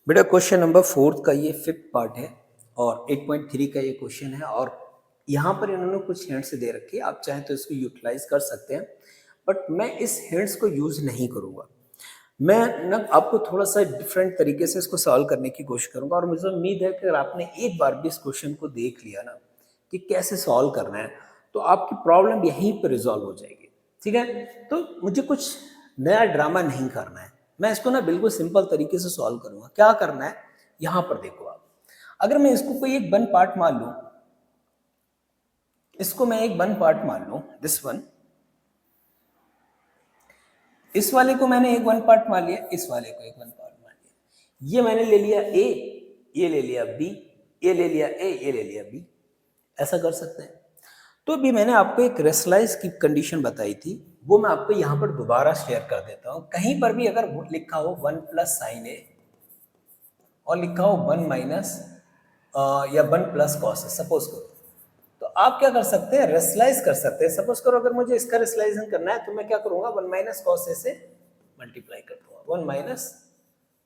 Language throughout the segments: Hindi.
बेटा क्वेश्चन नंबर 4 का ये 5th पार्ट है और 8.3 का ये क्वेश्चन है और यहाँ पर इन्होंने कुछ हिंट्स दे रखी है। आप चाहें तो इसको यूटिलाइज कर सकते हैं, बट मैं इस हिंट्स को यूज नहीं करूँगा। मैं ना आपको थोड़ा सा डिफरेंट तरीके से इसको सॉल्व करने की कोशिश करूँगा और मुझे उम्मीद है कि अगर आपने एक बार भी इस क्वेश्चन को देख लिया ना कि कैसे सॉल्व करना है, तो आपकी प्रॉब्लम यहीं पर रिजॉल्व हो जाएगी। ठीक है, तो मुझे कुछ नया ड्रामा नहीं करना है। मैं इसको ना बिल्कुल सिंपल तरीके से सॉल्व करूंगा। क्या करना है, यहां पर देखो आप, अगर मैं इसको कोई एक वन पार्ट मान लूं, इसको मैं एक वन पार्ट मान लूं, दिस वन, इस वाले को मैंने एक वन पार्ट मान लिया, इस वाले को एक वन पार्ट मान लिया, ये मैंने ले लिया ए, ये ले लिया बी, ये ले लिया ए, ये ले लिया बी। ऐसा कर सकते हैं। तो अभी मैंने आपको एक रेशनलाइज की कंडीशन बताई थी, वो मैं आपको यहाँ पर दोबारा शेयर कर देता हूँ। कहीं पर भी अगर लिखा हो 1 प्लस साइन ए और लिखा हो 1 माइनस या 1 प्लस कॉस ए, सपोज करो, तो आप क्या कर सकते हैं, रेशनलाइज कर सकते हैं। सपोज करो अगर मुझे इसका रेशनलाइजेशन करना है तो मैं क्या करूंगा, 1 माइनस कॉस ए से मल्टीप्लाई कर दूंगा, 1 माइनस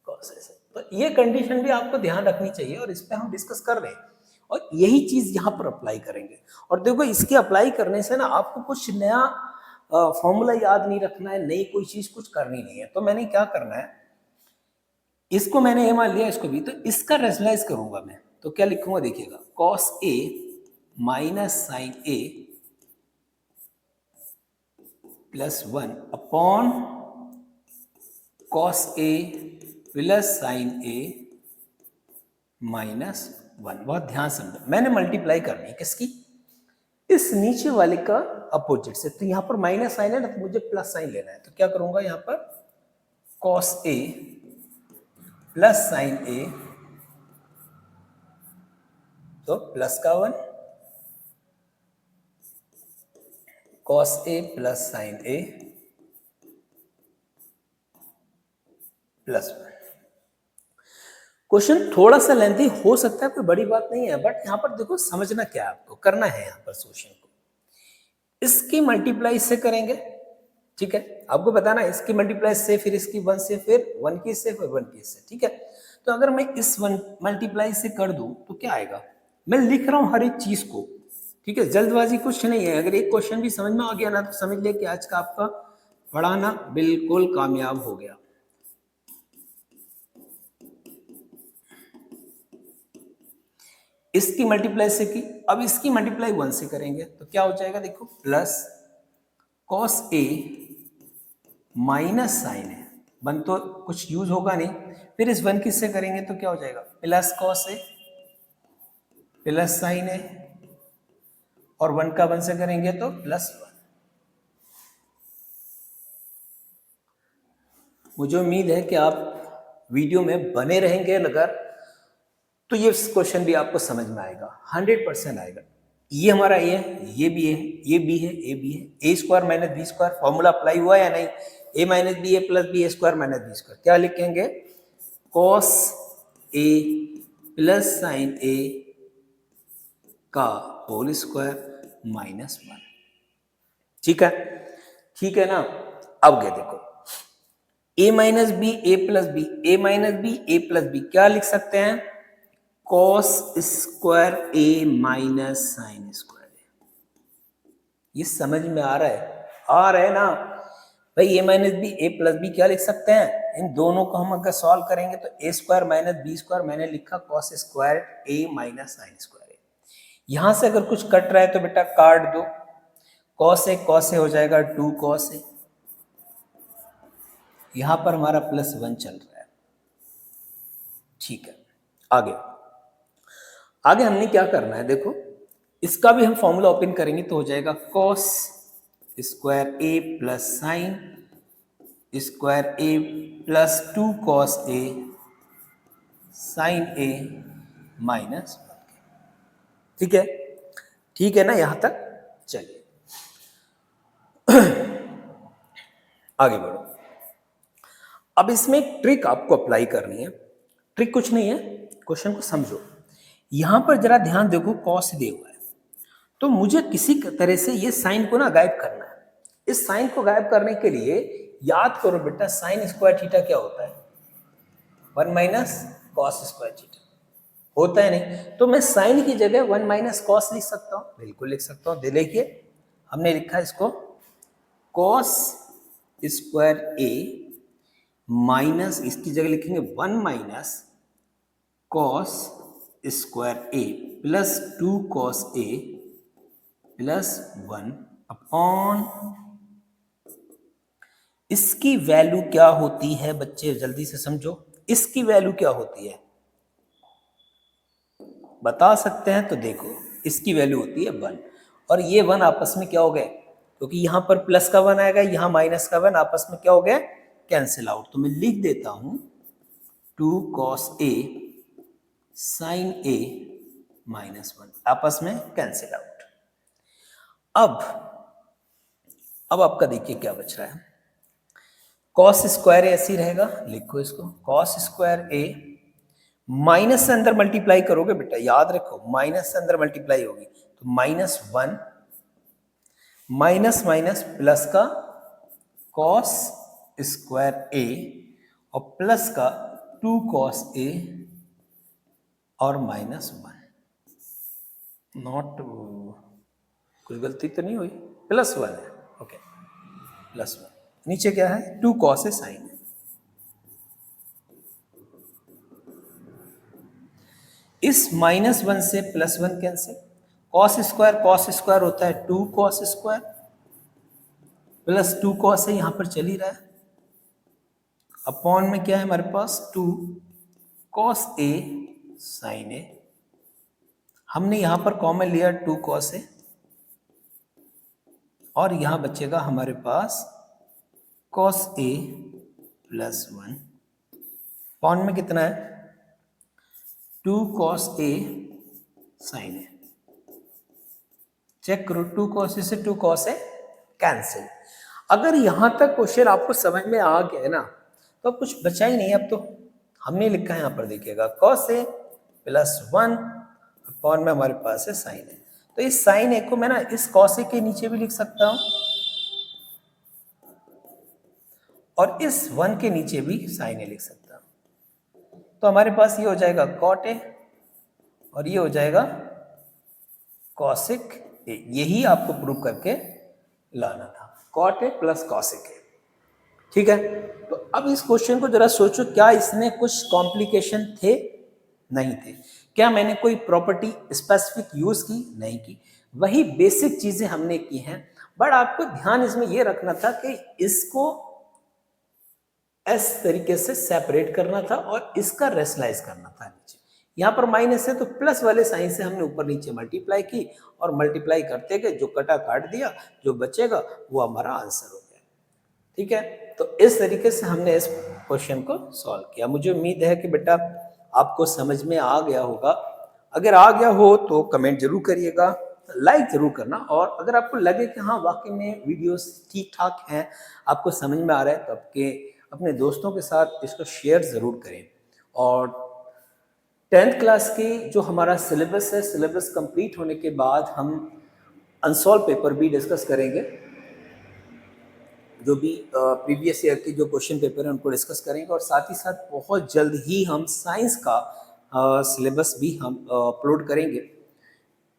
कॉस ए से। तो ये कंडीशन भी आपको ध्यान रखनी चाहिए और इस पर हम डिस्कस कर रहे हैं और यही चीज यहाँ पर अप्लाई करेंगे। और देखो, इसके अप्लाई करने से ना आपको कुछ नया फॉर्मूला याद नहीं रखना है, नई कोई चीज कुछ करनी नहीं है। तो मैंने क्या करना है, इसको मैंने ए मान लिया, इसको भी, तो इसका रेशनलाइज करूंगा मैं। तो क्या लिखूंगा, देखिएगा, cos A minus sign A plus 1 upon cos A plus sine A minus 1। बहुत ध्यान समझो, मैंने मल्टीप्लाई करनी है किसकी, इस नीचे वाले का अपोजिट से। तो यहां पर माइनस साइन है ना, तो मुझे प्लस साइन लेना है। तो क्या करूंगा, यहां पर कॉस ए प्लस साइन ए, तो प्लस का 1, cos A plus sine A plus 1। Question थोड़ा सा लेंथी हो सकता है, कोई बड़ी बात नहीं है, बट यहां पर देखो समझना क्या है, आपको करना है यहां पर सोल्यूशन को इसकी मल्टीप्लाई से करेंगे। ठीक है, आपको बताना इसकी मल्टीप्लाई से, फिर इसकी 1 से, फिर 1 की से, फिर 1 की से। ठीक है, तो अगर मैं इस 1 मल्टीप्लाई से कर दूं तो क्या आएगा, मैं लिख रहा हूं हर एक चीज को। ठीक है, जल्दबाजी कुछ नहीं है। अगर एक क्वेश्चन भी समझ में आ गया ना, तो समझ लिया कि आज का आपका पढ़ाना बिल्कुल कामयाब हो गया। इसकी मल्टीप्लाई से की, अब इसकी मल्टीप्लाई 1 से करेंगे तो क्या हो जाएगा, देखो, plus cos A minus sign है, 1 तो कुछ यूज होगा नहीं, फिर इस 1 किससे करेंगे तो क्या हो जाएगा, plus cos A plus sine ए, और 1 का 1 से करेंगे तो प्लस 1। मुझे उम्मीद है कि आप वीडियो में बने रहेंगे अगर, तो ये क्वेश्चन भी आपको समझ में आएगा, 100% आएगा। ये हमारा ए है, ये भी है, ये बी है, ए बी है, A square minus B square formula apply हुआ या नहीं, A minus B A plus B A square minus B square. क्या लिखेंगे, cos A plus sine A का होल स्क्वायर माइनस 1। ठीक है, ठीक है ना। अब क्या देखो, ए minus B A plus B, A minus B A plus B, क्या लिख सकते हैं, कॉस स्क्वायर ए माइनस साइन स्क्वायर ए। ये समझ में आ रहा है, आ रहा है ना भाई, ए minus B A plus B क्या लिख सकते हैं, इन दोनों को हम अगर सॉल्व करेंगे तो ए स्क्वायर माइनस बी स्क्वायर, मैंने लिखा कॉस स्क्वायर ए माइनस साइन स्क्वायर ए। यहां से अगर कुछ कट रहा है तो बेटा काट दो, कॉस ए हो जाएगा 2 कॉस ए, यहां पर हमारा प्लस 1 चल रहा है। ठीक है, आगे आगे हमने क्या करना है, देखो, इसका भी हम फॉर्मूला ओपन करेंगे तो हो जाएगा cos square A plus sine square A plus 2 cos A sign A minus 1। ठीक है, ठीक है ना, यहां तक। चलिए आगे बढ़ो। अब इसमें एक ट्रिक आपको अप्लाई करनी है। ट्रिक कुछ नहीं है, क्वेश्चन को समझो। यहां पर जरा ध्यान देखो, कॉस दे हुआ है, तो मुझे किसी तरह से ये साइन को ना गायब करना है। इस साइन को गायब करने के लिए याद करो बेटा, साइन स्क्वायर थीटा क्या होता है, 1 माइनस कॉस स्क्वायर थीटा होता है नहीं, तो मैं साइन की जगह 1 माइनस कॉस लिख सकता हूँ, बिल्कुल लिख सकता हूँ। देखिए हमने लिखा इसको कॉस स्क्वायर ए माइनस, इसकी जगह लिखेंगे 1 minus cos square A plus 2 cos A plus 1 upon, इसकी वैल्यू क्या होती है बच्चे, जल्दी से समझो, इसकी वैल्यू क्या होती है बता सकते हैं तो देखो, इसकी वैल्यू होती है 1 और ये 1 आपस में क्या हो गए, क्योंकि यहां पर प्लस का 1 आएगा, यहां माइनस का 1, आपस में क्या हो गया, कैंसिल आउट। तो मैं लिख देता हूं 2 cos a sin a minus 1, आपस में कैंसिल आउट। अब आपका देखिए क्या बच रहा है, कॉस स्क्वायर ऐसी रहेगा, लिखो इसको कॉस स्क्वायर ए, माइनस से अंदर मल्टीप्लाई करोगे बेटा, याद रखो माइनस से अंदर मल्टीप्लाई होगी, तो माइनस 1 माइनस माइनस प्लस का कॉस स्क्वायर ए और प्लस का 2 कॉस ए और माइनस 1, नॉट, कुछ गलती तो नहीं हुई, प्लस 1 है, ओके प्लस 1, नीचे क्या है 2 कॉस ए साइन है। इस माइनस 1 से प्लस 1 कैंसिल, कॉस स्क्वायर होता है 2 कॉस स्क्वायर प्लस 2 कॉस है, यहां पर चल ही रहा है, अपॉन में क्या है हमारे पास 2 कॉस ए साइन ए, हमने यहां पर कॉमन लिया 2 कॉस ए और यहां बचेगा हमारे पास कॉस ए प्लस 1, अपॉन में कितना है 2 cos A sign A, check करो 2 कॉस ए से 2 कॉस ए कैंसिल। अगर यहां तक क्वेश्चन आपको समझ में आ गया है ना, तो अब कुछ बचा ही नहीं। अब तो हमने लिखा है यहां पर देखिएगा कॉस ए प्लस 1 अपॉन में हमारे पास है साइन ए, तो इस साइन ए को मैं ना इस कॉस ए के नीचे भी लिख सकता हूं और इस 1 के नीचे भी साइन ए लिख सकता हूं, तो हमारे पास ये हो जाएगा कॉट ए और ये हो जाएगा कॉसिक ए, यही आपको प्रूव करके लाना था, कॉट ए प्लस कॉसिक ए, ठीक है। तो अब इस क्वेश्चन को जरा सोचो, क्या इसमें कुछ कॉम्प्लिकेशन थे, नहीं थे। क्या मैंने कोई प्रॉपर्टी स्पेसिफिक यूज की, नहीं की, वही बेसिक चीजें हमने की हैं, बट आपको ध्यान इसमें यह रखना था कि इसको इस तरीके से सेपरेट करना था और इसका रेशनलाइज करना था नीचे, यहाँ पर माइनस है तो प्लस वाले साइन से हमने ऊपर नीचे मल्टीप्लाई की और मल्टीप्लाई करते गए, जो कटा काट दिया, जो बचेगा वो हमारा आंसर हो गया, ठीक है। तो इस तरीके से हमने इस क्वेश्चन को सॉल्व किया। मुझे उम्मीद है कि बेटा आपको समझ में आ गया होगा, अगर आ गया हो तो कमेंट जरूर करिएगा, लाइक जरूर करना, और अगर आपको लगे कि हाँ वाकई में वीडियोस ठीक ठाक हैं, आपको समझ में आ रहा है, तो अपने दोस्तों के साथ इसको शेयर ज़रूर करें। और 10th क्लास की जो हमारा सिलेबस है, सिलेबस कंप्लीट होने के बाद हम अनसॉल्व पेपर भी डिस्कस करेंगे, जो भी प्रीवियस ईयर के जो क्वेश्चन पेपर हैं उनको डिस्कस करेंगे, और साथ ही साथ बहुत जल्द ही हम साइंस का सिलेबस भी हम अपलोड करेंगे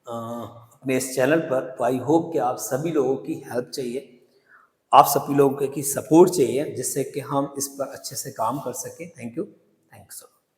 अपने इस चैनल पर। तो आई होप कि आप सभी लोगों की हेल्प चाहिए, आप सभी लोगों की सपोर्ट चाहिए, जिससे कि हम इस पर अच्छे से काम कर सकें। Thank you.